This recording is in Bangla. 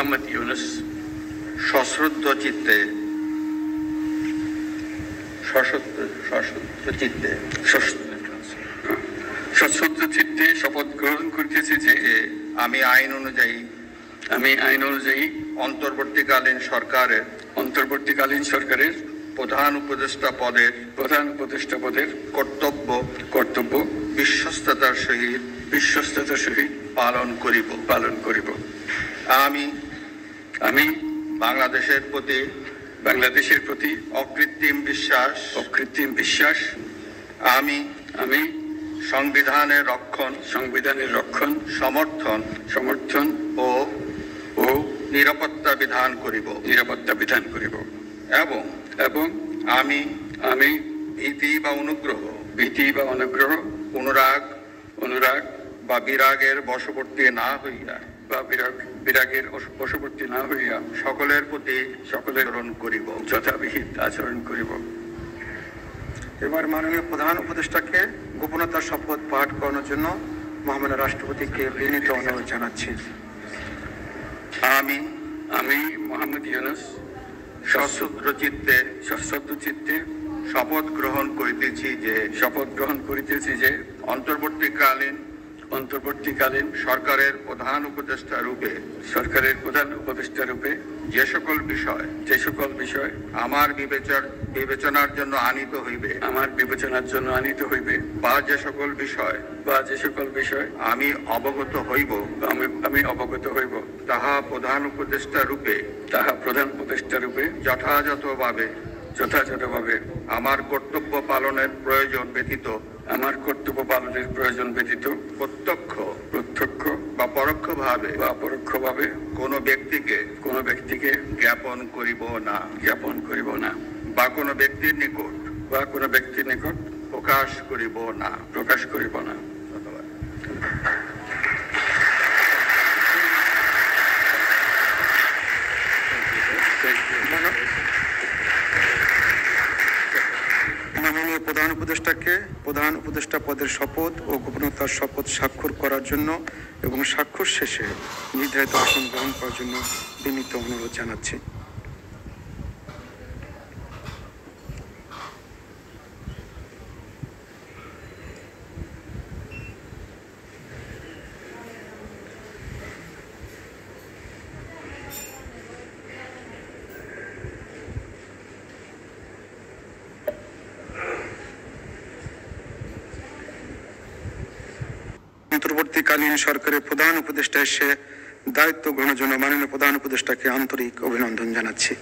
মোহাম্মদ ইউনুস সশ্রদ্ধ চিত্তে সশ্রদ্ধ চিত্তে শপথ গ্রহণ করিতেছি যে আমি আইন অনুযায়ী অন্তর্বর্তীকালীন সরকারের প্রধান উপদেষ্টা পদের কর্তব্য বিশ্বস্ততার সহিত পালন করিব। আমি বাংলাদেশের প্রতি অকৃত্রিম বিশ্বাস আমি সংবিধানের রক্ষণ সমর্থন ও নিরাপত্তা বিধান করিব এবং আমি ভীতি বা অনুগ্রহ অনুরাগ বা বিরাগের বশবর্তী না হইয়া সকলের প্রতি যথাবিহিত আচরণ করিব। এবার মাননীয় প্রধান উপদেষ্টাকে গোপনতার শপথ পাঠ করানোর জন্য মহামান্য রাষ্ট্রপতিকে বিনীত অনুরোধ জানাচ্ছি। আমি মোহাম্মদ ইউনুস সশ্রদ্ধ চিত্তে শপথ গ্রহণ করিতেছি যে অন্তর্বর্তীকালীন সরকারের প্রধান উপদেষ্টা রূপে যে সকল বিষয় আমার বিবেচনার জন্য আনিত হইবে বা যে সকল বিষয় আমি অবগত হইব তাহা প্রধান উপদেষ্টা রূপে যথাযথভাবে আমার কর্তব্য পালনের প্রয়োজন ব্যতীত প্রত্যক্ষ বা পরোক্ষভাবে কোনো ব্যক্তিকে জ্ঞাপন করিব না বা কোনো ব্যক্তির নিকট প্রকাশ করিব না। ধন্যবাদ। মাননীয় প্রধান উপদেষ্টাকে প্রধান উপদেষ্টা পদের শপথ ও গোপনতার শপথ স্বাক্ষর করার জন্য এবং স্বাক্ষর শেষে নির্ধারিত আসন গ্রহণ করার জন্য বিনীত অনুরোধ জানাচ্ছি। অন্তর্বর্তীকালীন সরকারের প্রধান উপদেষ্টা এসে দায়িত্ব গ্রহণের জন্য মাননীয় প্রধান উপদেষ্টাকে আন্তরিক অভিনন্দন জানাচ্ছি।